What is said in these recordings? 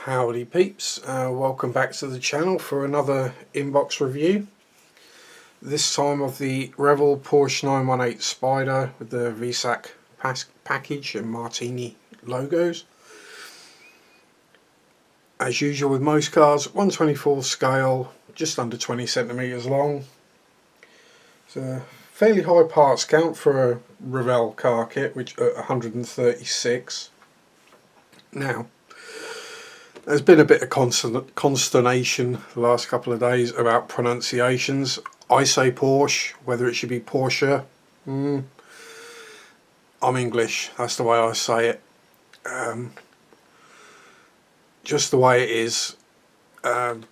Howdy peeps, welcome back to the channel for another inbox review. This time of the Revell Porsche 918 Spider with the Weissach package and Martini logos. As usual with most cars, 1/24 scale, just under 20 centimeters long. It's a fairly high parts count for a Revell car kit, which at 136. Now, there's been a bit of consternation the last couple of days about pronunciations. I say Porsche, whether it should be Porsche. I'm English, that's the way I say it. Just the way it is. Nah.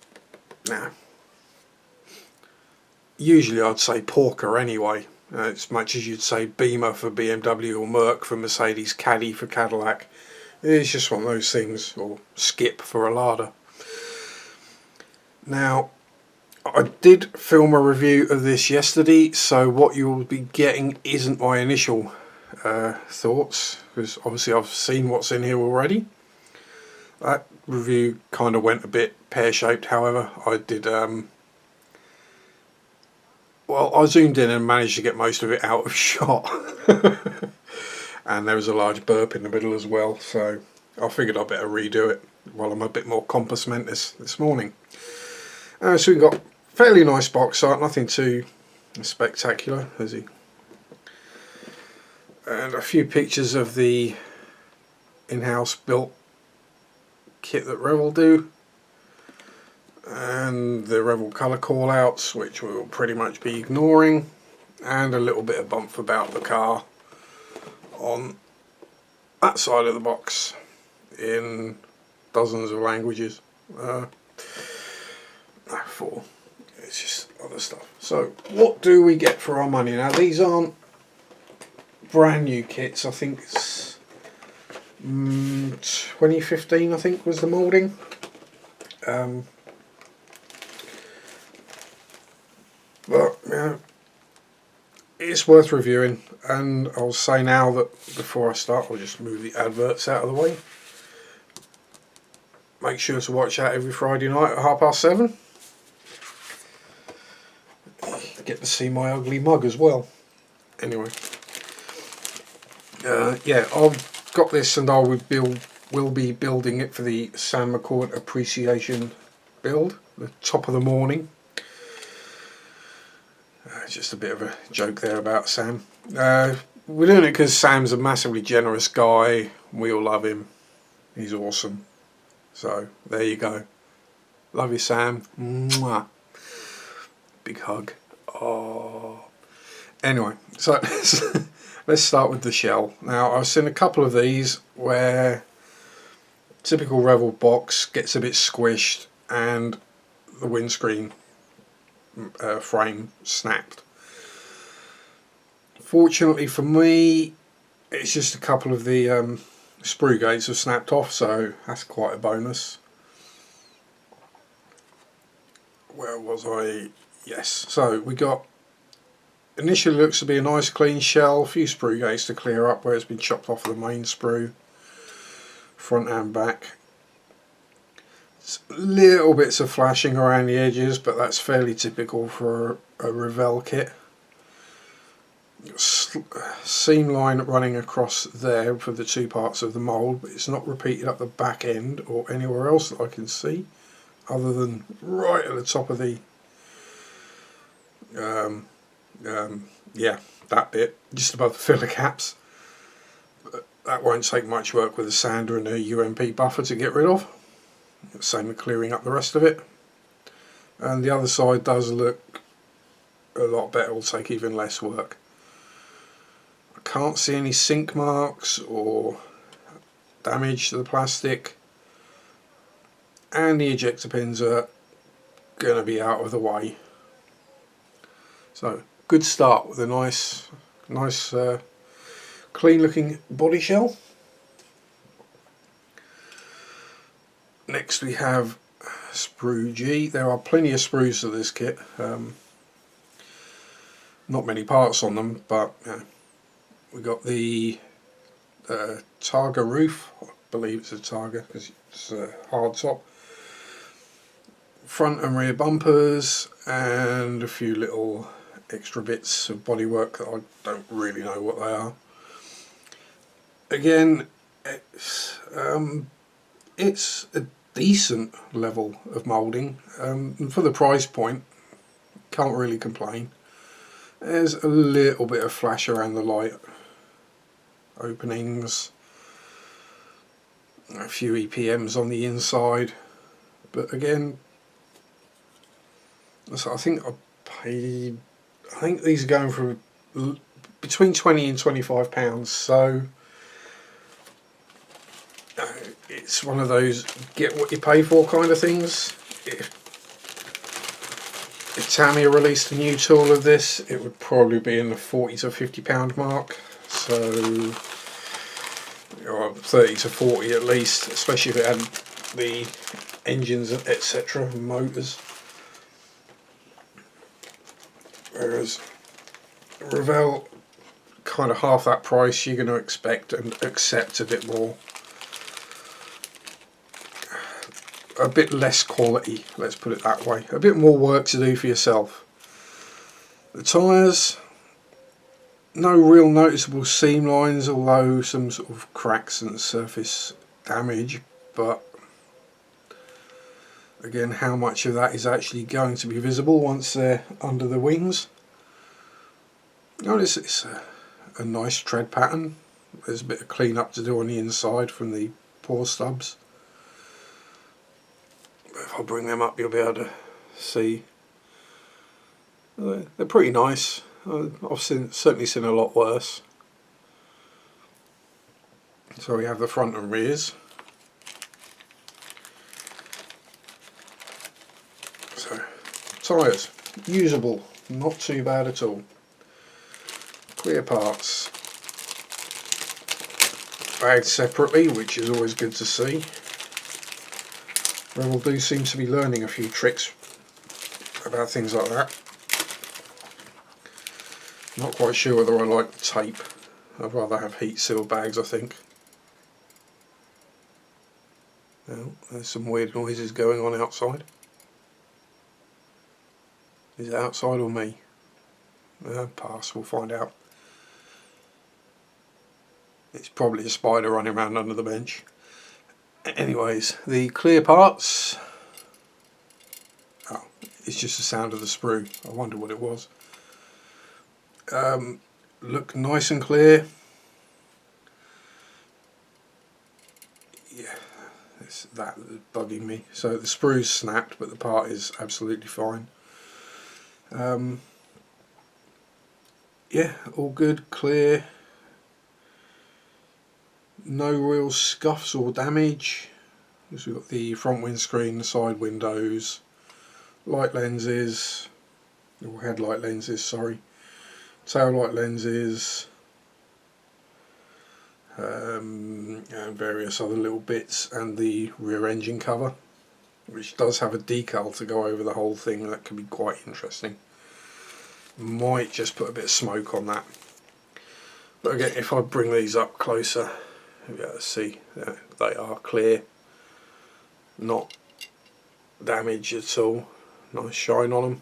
Usually I'd say Porker anyway, as much as you'd say Beamer for BMW or Merc for Mercedes, Caddy for Cadillac. It's just one of those things, or Skip for a Lada. Now, I did film a review of this yesterday, so what you'll be getting isn't my initial thoughts, because obviously I've seen what's in here already. That review kind of went a bit pear-shaped, however. I did, well, I zoomed in and managed to get most of it out of shot. And there was a large burp in the middle as well, so I figured I'd better redo it while I'm a bit more compos mentis this morning. So we've got fairly nice box art, nothing too spectacular, is he? And a few pictures of the in-house built kit that Revell do, and the Revell colour callouts, which we'll pretty much be ignoring, and a little bit of bump about the car on that side of the box in dozens of languages. It's just other stuff. So what do we get for our money? Now these aren't brand new kits. I think it's 2015 I think was the moulding. But yeah, it's worth reviewing, and I'll say now that before I start, I'll just move the adverts out of the way. Make sure to watch out every Friday night at 7:30. Get to see my ugly mug as well. Anyway, yeah, I've got this, and I will be building it for the Sam McCord appreciation build, the top of the morning. Just a bit of a joke there about Sam. We're doing it because Sam's a massively generous guy. We all love him. He's awesome. So there you go. Love you, Sam. Mwah. Big hug. Oh. Anyway, so let's start with the shell. Now I've seen a couple of these where typical Revell box gets a bit squished and the windscreen frame snapped. Fortunately for me, it's just a couple of the sprue gates have snapped off, so that's quite a bonus. Where was I? Yes, so we got, initially looks to be a nice clean shell, a few sprue gates to clear up where it's been chopped off the main sprue, front and back. Little bits of flashing around the edges, but that's fairly typical for a Revell kit. Seam line running across there for the two parts of the mould, but it's not repeated up the back end or anywhere else that I can see, other than right at the top of the yeah, that bit just above the filler caps. But that won't take much work with a sander and a UMP buffer to get rid of. Same with clearing up the rest of it. And the other side does look a lot better, will take even less work. I can't see any sink marks or damage to the plastic, and the ejector pins are going to be out of the way. So good start with a nice clean looking body shell. Next we have sprue G. There are plenty of sprues to this kit. Not many parts on them, but we got the Targa roof believe it's a Tiger because it's a hard top. Front and rear bumpers and a few little extra bits of bodywork that I don't really know what they are. Again, it's a decent level of moulding, and for the price point, can't really complain. There's a little bit of flash around the light openings, a few EPMs on the inside, but again, so I think these are going for between £20 and £25, so it's one of those get what you pay for kind of things. If Tamiya released a new tool of this, it would probably be in the £40 to £50 mark, so 30 to 40 at least, especially if it had the engines, etc., motors. Whereas Revell, kind of half that price, you're going to expect and accept a bit more, a bit less quality, let's put it that way, a bit more work to do for yourself. The tyres, no real noticeable seam lines, although some sort of cracks and surface damage, but again, how much of that is actually going to be visible once they're under the wings? Notice it's a nice tread pattern. There's a bit of clean up to do on the inside from the paw stubs. If I bring them up, you'll be able to see. They're pretty nice. I've certainly seen a lot worse. So we have the front and rears. So, tyres, usable, not too bad at all. Clear parts, bagged separately, which is always good to see. Revell do seem to be learning a few tricks about things like that. Not quite sure whether I like the tape. I'd rather have heat sealed bags, I think. Now, there's some weird noises going on outside. Is it outside or me? Pass, we'll find out. It's probably a spider running around under the bench. Anyways, the clear parts. Oh, it's just the sound of the sprue. I wonder what it was. Look nice and clear. Yeah, it's that that's bugging me. So the sprue's snapped, but the part is absolutely fine. Yeah, all good, clear. No real scuffs or damage. So we've got the front windscreen, the side windows, light lenses, or headlight lenses, sorry, tail light lenses, and various other little bits, and the rear engine cover, which does have a decal to go over the whole thing. That can be quite interesting. Might just put a bit of smoke on that. But again, if I bring these up closer, you'll be able to see they are clear, not damaged at all. Nice shine on them.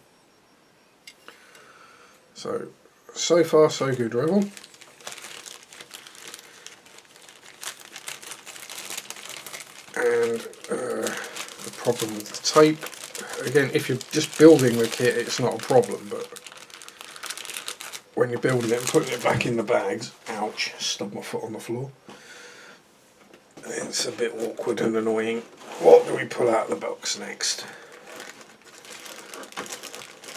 So far so good, Revell. And the problem with the tape, again, if you're just building the kit, it's not a problem, but when you're building it and putting it back in the bags, ouch, stubbed my foot on the floor. It's a bit awkward and annoying. What do we pull out of the box next?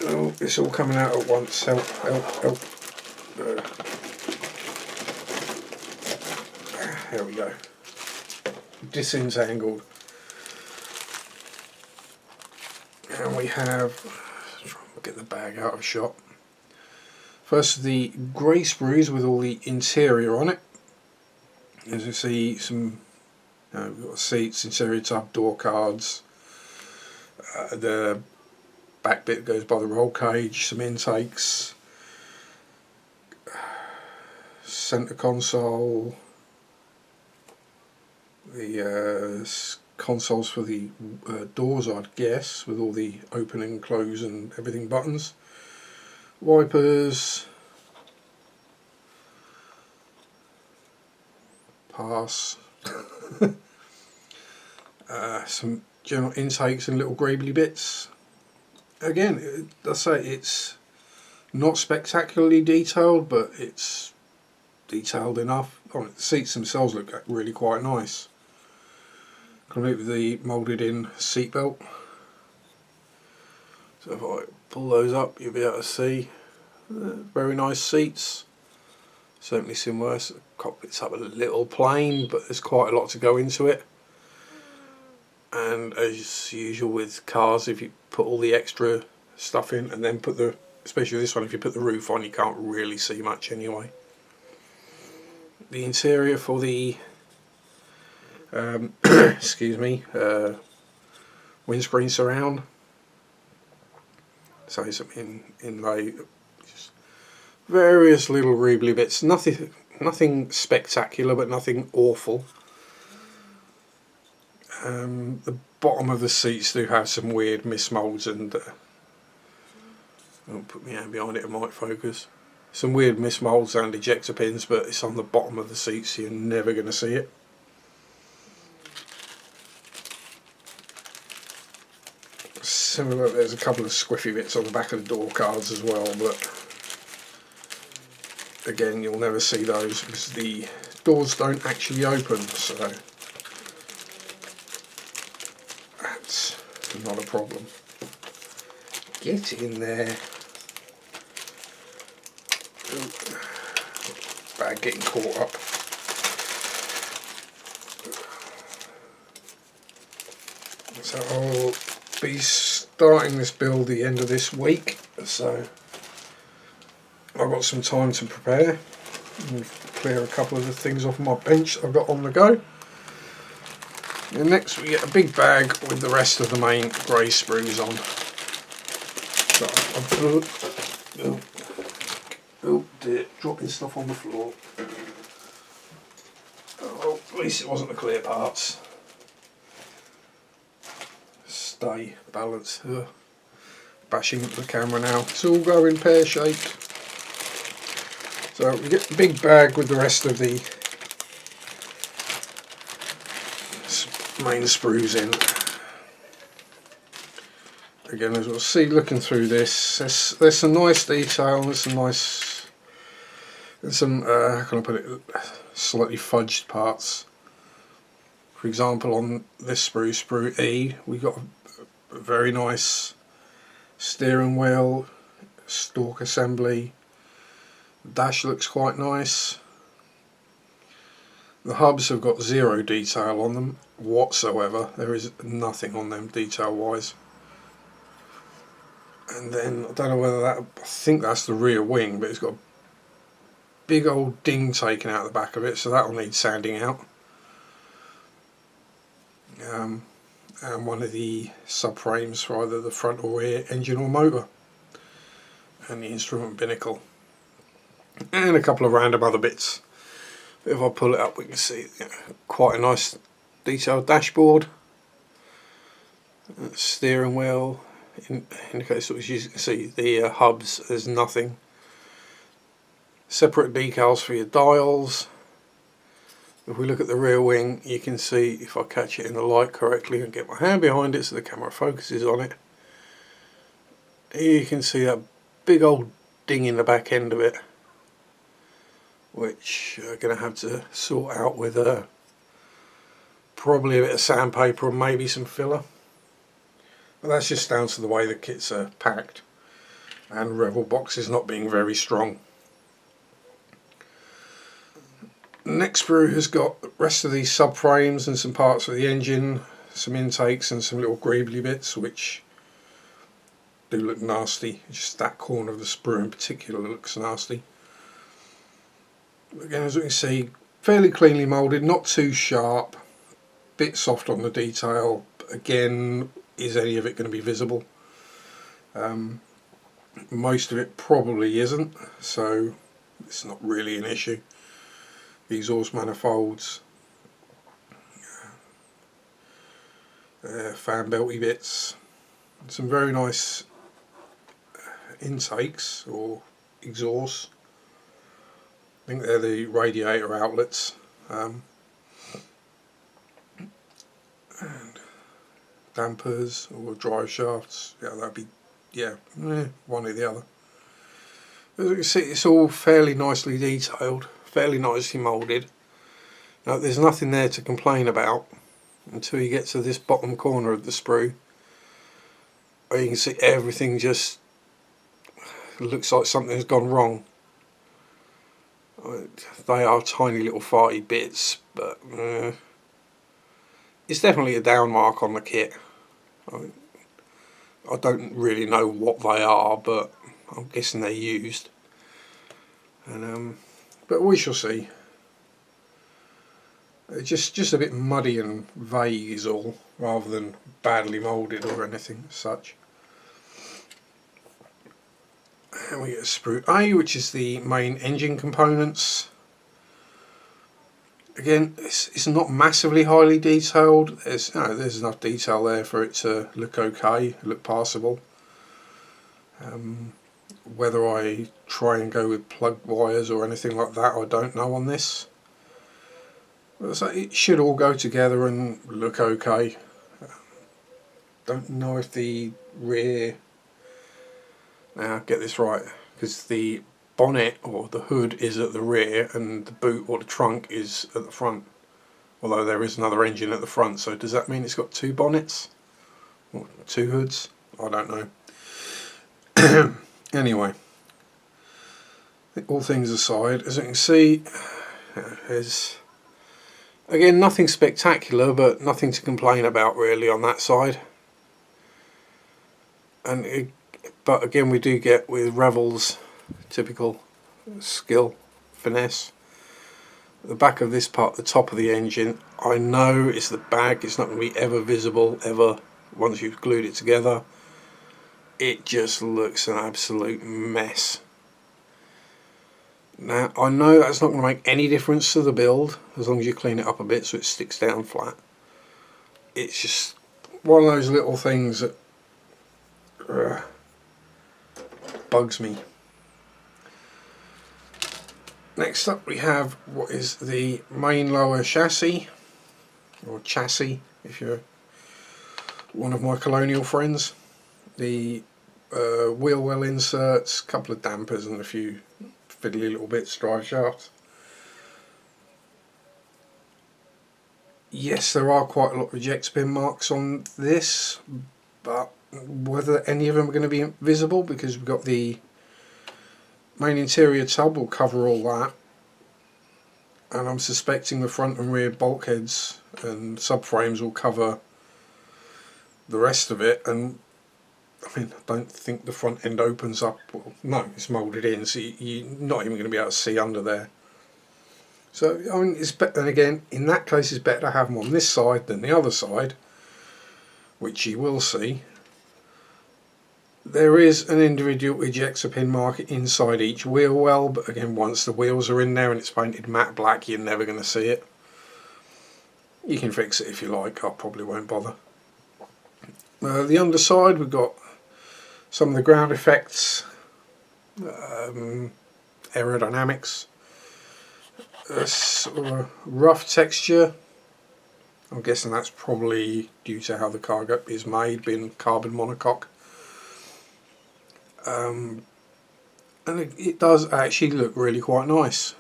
Oh, it's all coming out at once. Help, help, help. There we go. Disentangled. And we have, try and get the bag out of shot. First, the grey sprues with all the interior on it. As you see, some we've got seats, interior tub, door cards. The back bit goes by the roll cage, some intakes, centre console, the consoles for the doors, I'd guess, with all the open and close and everything buttons. Wipers, pass, some general intakes and little greebly bits. Again, I say it's not spectacularly detailed, but it's detailed enough. The seats themselves look really quite nice. Complete with the moulded in seatbelt. So if I pull those up, you'll be able to see very nice seats. Certainly seen worse. The cockpit's up a little plain, but there's quite a lot to go into it. And as usual with cars, if you put all the extra stuff in and then put especially this one, if you put the roof on, you can't really see much anyway. The interior for the excuse me, windscreen surround. So some inlay, just various little greebly bits. Nothing spectacular, but nothing awful. The bottom of the seats do have some weird mismoulds, and I'll put my hand behind it, it might focus. Some weird mismoulds and ejector pins, but it's on the bottom of the seat, so you're never going to see it. Similar, there's a couple of squiffy bits on the back of the door cards as well, but again, you'll never see those because the doors don't actually open, so that's not a problem. Get in there. Bag getting caught up. So I'll be starting this build the end of this week, so I've got some time to prepare and clear a couple of the things off my bench I've got on the go. And next we get a big bag with the rest of the main grey sprues on. So oh dear, dropping stuff on the floor. Oh, at least it wasn't the clear parts. Stay, balance. Bashing into the camera now. It's all going pear-shaped. So we get the big bag with the rest of the main sprues in. Again, as we'll see looking through this, there's some nice detail, there's some how can I put it, slightly fudged parts. For example, on this sprue E, we got a very nice steering wheel, stalk assembly. The dash looks quite nice. The hubs have got zero detail on them whatsoever. There is nothing on them detail wise. And then I don't know whether I think that's the rear wing, but it's got a big old ding taken out the back of it, so that'll need sanding out. And one of the subframes for either the front or rear engine or motor, and the instrument binnacle, and a couple of random other bits. If I pull it up, we can see quite a nice detailed dashboard, steering wheel indicates, as you can see, the hubs, there's nothing. Separate decals for your dials. If we look at the rear wing, you can see, if I catch it in the light correctly and get my hand behind it so the camera focuses on it, you can see that big old ding in the back end of it, which I'm going to have to sort out with probably a bit of sandpaper and maybe some filler. But that's just down to the way the kits are packed and Revell boxes not being very strong. Next sprue has got the rest of these subframes and some parts of the engine, some intakes and some little greebly bits which do look nasty. Just that corner of the sprue in particular looks nasty. Again, as we can see, fairly cleanly moulded, not too sharp, bit soft on the detail. Again, is any of it going to be visible? Most of it probably isn't, so it's not really an issue. The exhaust manifolds, fan belty bits, some very nice intakes or exhausts. I think they're the radiator outlets, and dampers or drive shafts. Yeah, that'd be, one or the other. As you can see, it's all fairly nicely detailed, fairly nicely moulded. Now, there's nothing there to complain about until you get to this bottom corner of the sprue, where you can see everything just looks like something's gone wrong. They are tiny little farty bits, but it's definitely a down mark on the kit. I don't really know what they are, but I'm guessing they're used. And but we shall see. It's just a bit muddy and vague is all, rather than badly moulded or anything as such. And we get sprue A, which is the main engine components. Again, it's not massively highly detailed. There's enough detail there for it to look okay, look passable. Whether I try and go with plug wires or anything like that, I don't know on this. So it should all go together and look okay. Don't know if the rear... Now get this right, because the bonnet or the hood is at the rear and the boot or the trunk is at the front. Although there is another engine at the front, so does that mean it's got two bonnets? Or two hoods? I don't know. Anyway, all things aside, as you can see, there's again nothing spectacular, but nothing to complain about really on that side. But again, we do get with Revell's typical skill, finesse. The back of this part, the top of the engine, I know it's the back, it's not going to be ever visible ever once you've glued it together. It just looks an absolute mess. Now, I know that's not going to make any difference to the build as long as you clean it up a bit so it sticks down flat. It's just one of those little things that bugs me. Next up we have what is the main lower chassis, or chassis if you're one of my colonial friends. The wheel well inserts, a couple of dampers and a few fiddly little bits, drive shafts. Yes, there are quite a lot of eject pin marks on this, but whether any of them are going to be visible, because we've got the main interior tub will cover all that, and I'm suspecting the front and rear bulkheads and subframes will cover the rest of it. And I mean, I don't think the front end opens up. Well, no, it's moulded in, so you're not even going to be able to see under there. So I mean, it's better. And again, in that case, it's better to have them on this side than the other side, which you will see. There is an individual ejector pin mark inside each wheel well, but again, once the wheels are in there and it's painted matte black, you're never going to see it. You can fix it if you like, I probably won't bother. The underside, we've got some of the ground effects, aerodynamics, a sort of rough texture. I'm guessing that's probably due to how the car is made, being carbon monocoque. And it does actually look really quite nice.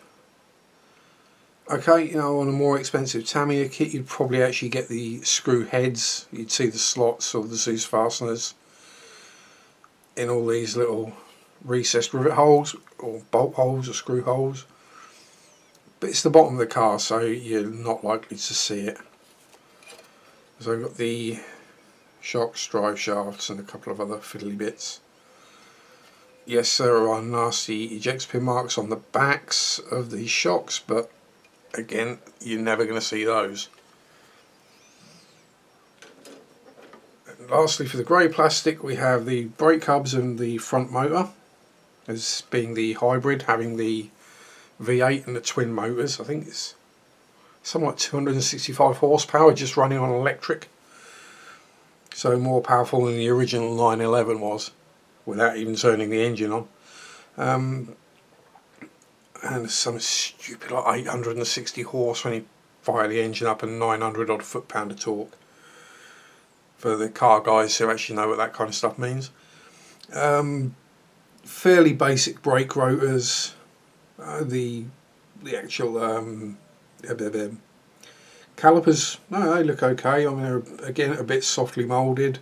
Okay, you know, on a more expensive Tamiya kit, you'd probably actually get the screw heads. You'd see the slots or the Zeus fasteners in all these little recessed rivet holes, or bolt holes, or screw holes. But it's the bottom of the car, so you're not likely to see it. So I've got the shocks, drive shafts, and a couple of other fiddly bits. Yes, there are nasty eject pin marks on the backs of these shocks, but again, you're never going to see those. And lastly, for the grey plastic, we have the brake hubs and the front motor, as being the hybrid, having the V8 and the twin motors. I think it's something like 265 horsepower just running on electric. so more powerful than the original 911 was, without even turning the engine on. And some stupid like 860 horse when you fire the engine up, and 900 odd foot-pound of torque. For the car guys who actually know what that kind of stuff means. Fairly basic brake rotors. The actual calipers, no, they look okay. I mean, they're again a bit softly moulded.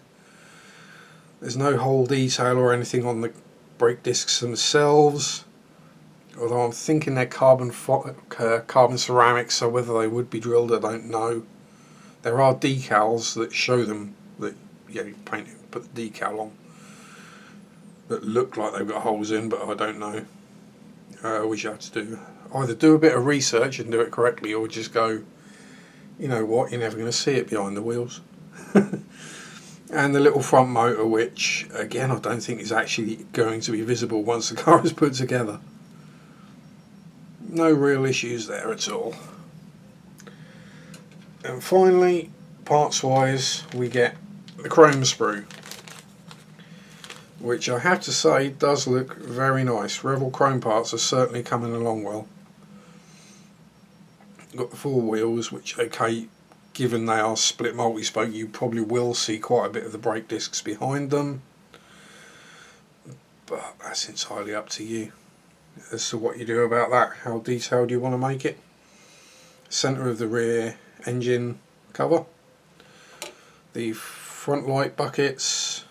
There's no hole detail or anything on the brake discs themselves, although I'm thinking they're carbon ceramics, so whether they would be drilled I don't know. There are decals that show them that, yeah, you paint it, put the decal on, that look like they've got holes in, but I don't know. Which you have to either do a bit of research and do it correctly, or just go, you know what, you're never going to see it behind the wheels. And the little front motor, which again I don't think is actually going to be visible once the car is put together. No real issues there at all. And finally, parts wise, we get the chrome sprue, which I have to say does look very nice. Revell chrome parts are certainly coming along well. Got the four wheels, which, okay, given they are split multi-spoke, you probably will see quite a bit of the brake discs behind them, but that's entirely up to you as to what you do about that, how detailed you want to make it. Centre of the rear engine cover, the front light buckets,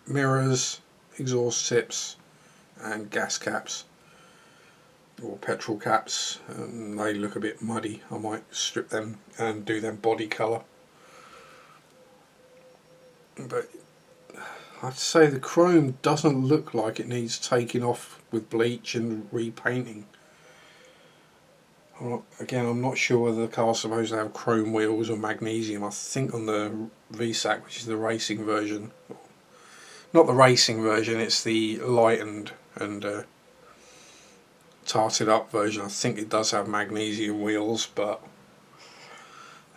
mirrors, exhaust tips and gas caps or petrol caps. They look a bit muddy. I might strip them and do them body colour, but I have to say the chrome doesn't look like it needs taking off with bleach and repainting. Again, I'm not sure whether the car's supposed to have chrome wheels or magnesium. I think on the Weissach, which is the racing version, not the racing version, it's the lightened and tarted up version, I think it does have magnesium wheels, but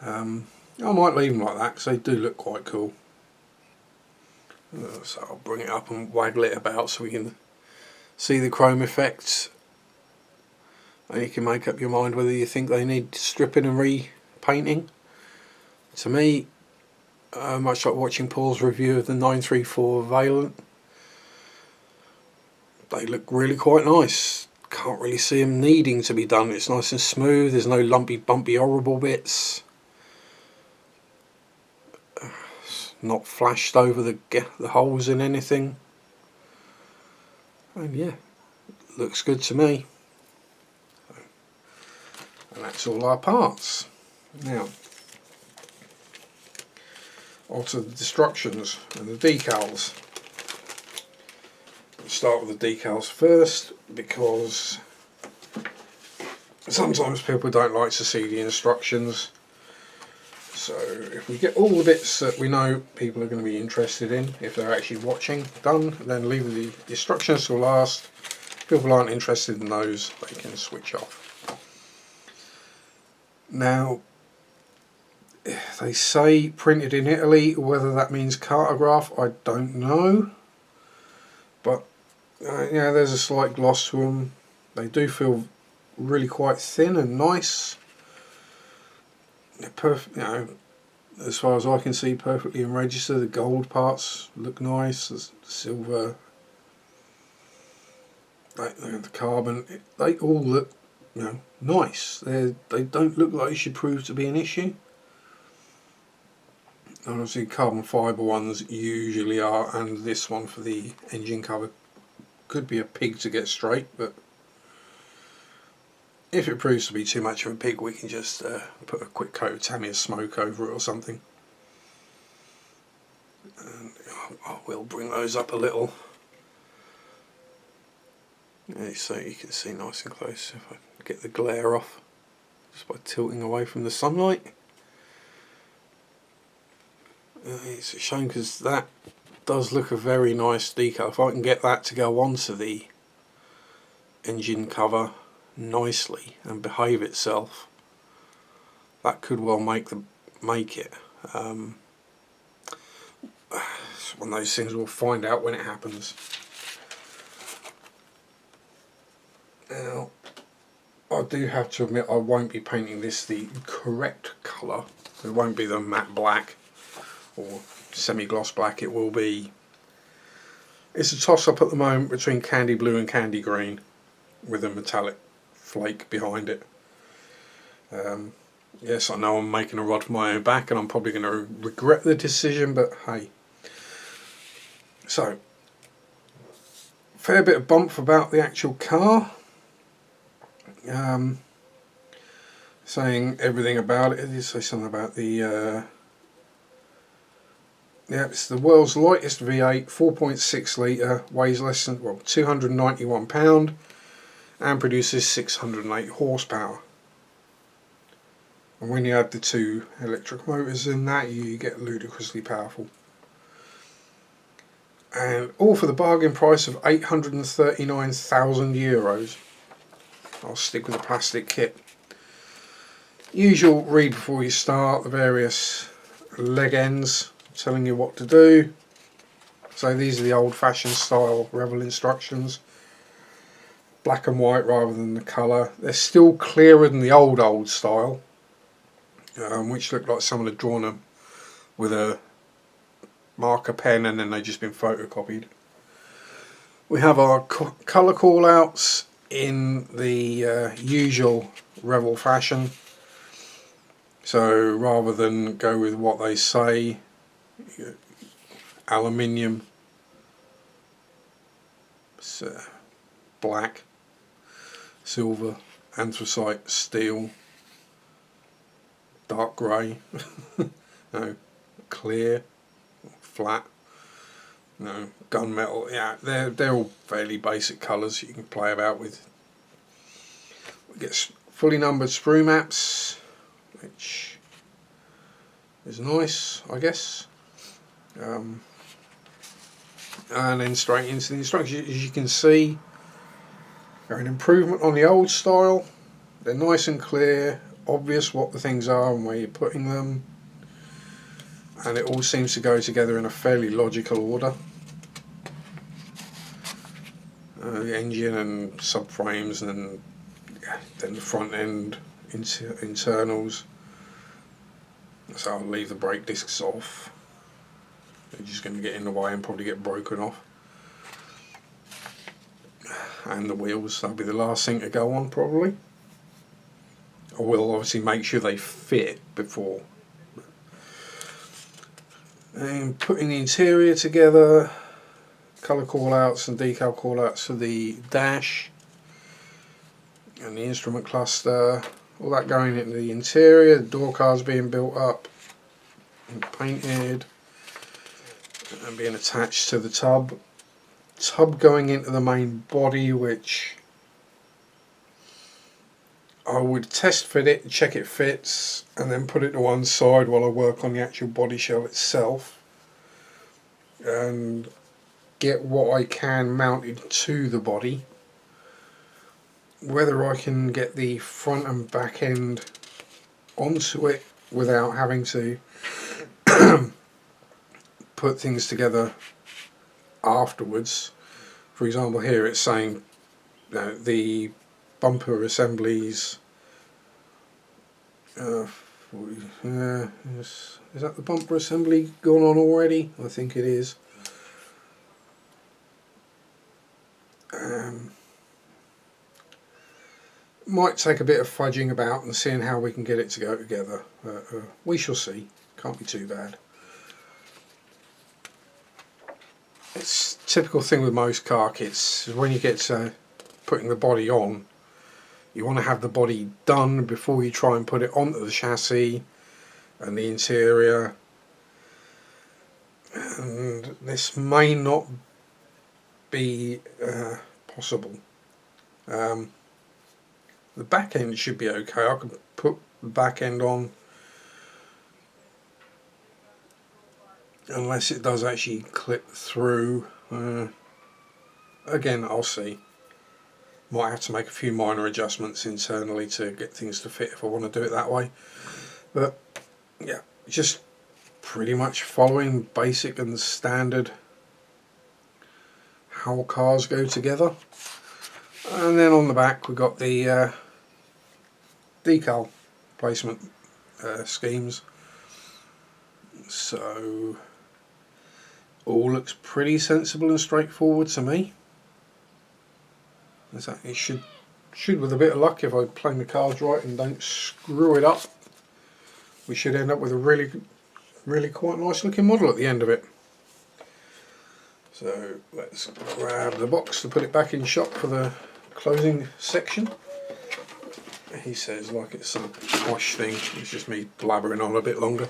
I might leave them like that because they do look quite cool. So I'll bring it up and waggle it about so we can see the chrome effects, and you can make up your mind whether you think they need stripping and repainting. To me, much like watching Paul's review of the 934 Valent, they look really quite nice. Can't really see them needing to be done. It's nice and smooth, there's no lumpy, bumpy, horrible bits. It's not flashed over the holes in anything. And yeah, looks good to me. And that's all our parts. Now, onto the instructions and the decals. We'll start with the decals first, because sometimes people don't like to see the instructions. So if we get all the bits that we know people are going to be interested in, if they're actually watching, done, then leave the instructions till last. If people aren't interested in those, they can switch off. Now, they say printed in Italy, whether that means cartograph, I don't know. But yeah, there's a slight gloss to them. They do feel really quite thin and nice. They're perfect, you know, as far as I can see, perfectly in register. The gold parts look nice. The silver, the carbon, they all look, you know, nice. They don't look like they should prove to be an issue. Obviously, carbon fibre ones usually are, and this one for the engine cover could be a pig to get straight, but if it proves to be too much of a pig, we can just put a quick coat of Tamiya smoke over it or something. And I will bring those up a little, so you can see nice and close if I get the glare off, just by tilting away from the sunlight. It's a shame because that does look a very nice decal. If I can get that to go onto the engine cover nicely and behave itself, that could well make it. it's one of those things we'll find out when it happens. Now, I do have to admit I won't be painting this the correct colour. It won't be the matte black or semi-gloss black. It will be... It's a toss-up at the moment between candy blue and candy green with a metallic flake behind it. Yes, I know I'm making a rod for my own back and I'm probably going to regret the decision, but hey. So, fair bit of bump about the actual car. Saying everything about it. It did say something about the yeah, it's the world's lightest V8, 4.6 litre, weighs less than 291 pound, and produces 608 horsepower. And when you add the two electric motors in that, you get ludicrously powerful. And all for the bargain price of 839,000 euros. I'll stick with the plastic kit. Usual read before you start, the various leg ends telling you what to do. So these are the old-fashioned style Revell instructions. Black and white rather than the colour. They're still clearer than the old style, which looked like someone had drawn them with a marker pen and then they've just been photocopied. We have our colour call-outs in the usual Revell fashion. So rather than go with what they say, aluminium, black, silver, anthracite, steel, dark grey, no, clear, flat, no, gunmetal. Yeah, they're all fairly basic colours you can play about with. We get fully numbered sprue maps, which is nice, I guess. And then straight into the instructions. As you can see, they're an improvement on the old style. They're nice and clear, obvious what the things are and where you're putting them, and it all seems to go together in a fairly logical order. The engine and subframes, and then the front end internals. So I'll leave the brake discs off. They're just going to get in the way and probably get broken off. And the wheels, that'll be the last thing to go on probably. I will obviously make sure they fit before. And putting the interior together, colour call-outs and decal call-outs for the dash and the instrument cluster, all that going into the interior. The door cards being built up and painted and being attached to the tub going into the main body, which I would test fit it, check it fits, and then put it to one side while I work on the actual body shell itself and get what I can mounted to the body. Whether I can get the front and back end onto it without having to put things together afterwards. For example, here it's saying the bumper assemblies. Is that the bumper assembly gone on already? I think it is. Might take a bit of fudging about and seeing how we can get it to go together. We shall see. Can't be too bad. It's a typical thing with most car kits. When you get to putting the body on, you want to have the body done before you try and put it onto the chassis and the interior. And this may not be possible. The back end should be okay. I can put the back end on, unless it does actually clip through. Again, I'll see. Might have to make a few minor adjustments internally to get things to fit if I want to do it that way. But yeah, just pretty much following basic and standard how cars go together. And then on the back we've got the decal placement schemes. So all looks pretty sensible and straightforward to me. It should with a bit of luck, if I play my cards right and don't screw it up, we should end up with a really quite nice looking model at the end of it. So let's grab the box to put it back in shop for the closing section. He says like it's some posh thing, it's just me blabbering on a bit longer.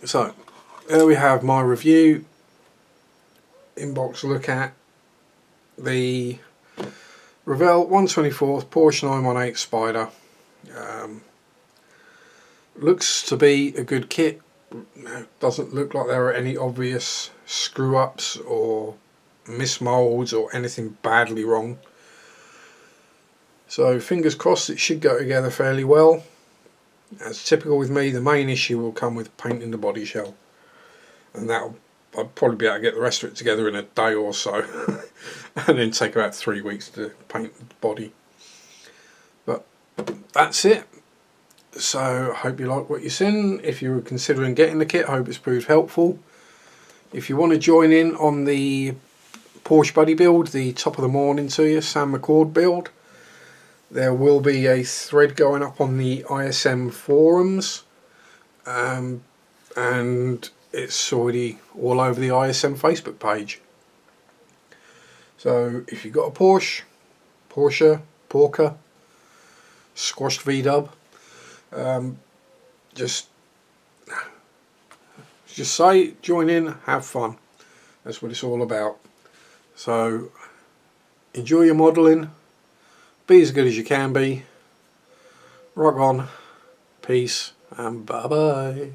So there we have my review, in-box look at the Revell 124th Porsche 918 Spider. Looks to be a good kit. Doesn't look like there are any obvious screw ups or mismolds or anything badly wrong. So fingers crossed it should go together fairly well. As typical with me, the main issue will come with painting the body shell, and I'll probably be able to get the rest of it together in a day or so and then take about 3 weeks to paint the body. But that's it. So I hope you like what you've seen. If you were considering getting the kit, I hope it's proved helpful. If you want to join in on the Porsche buddy build, the top of the morning to you, Sam McCord build, there will be a thread going up on the ISM forums, and it's already all over the ISM Facebook page. So if you've got a Porsche, Porker, squashed V-dub, just say, join in, have fun. That's what it's all about. So enjoy your modelling, be as good as you can be, rock on, peace, and bye bye.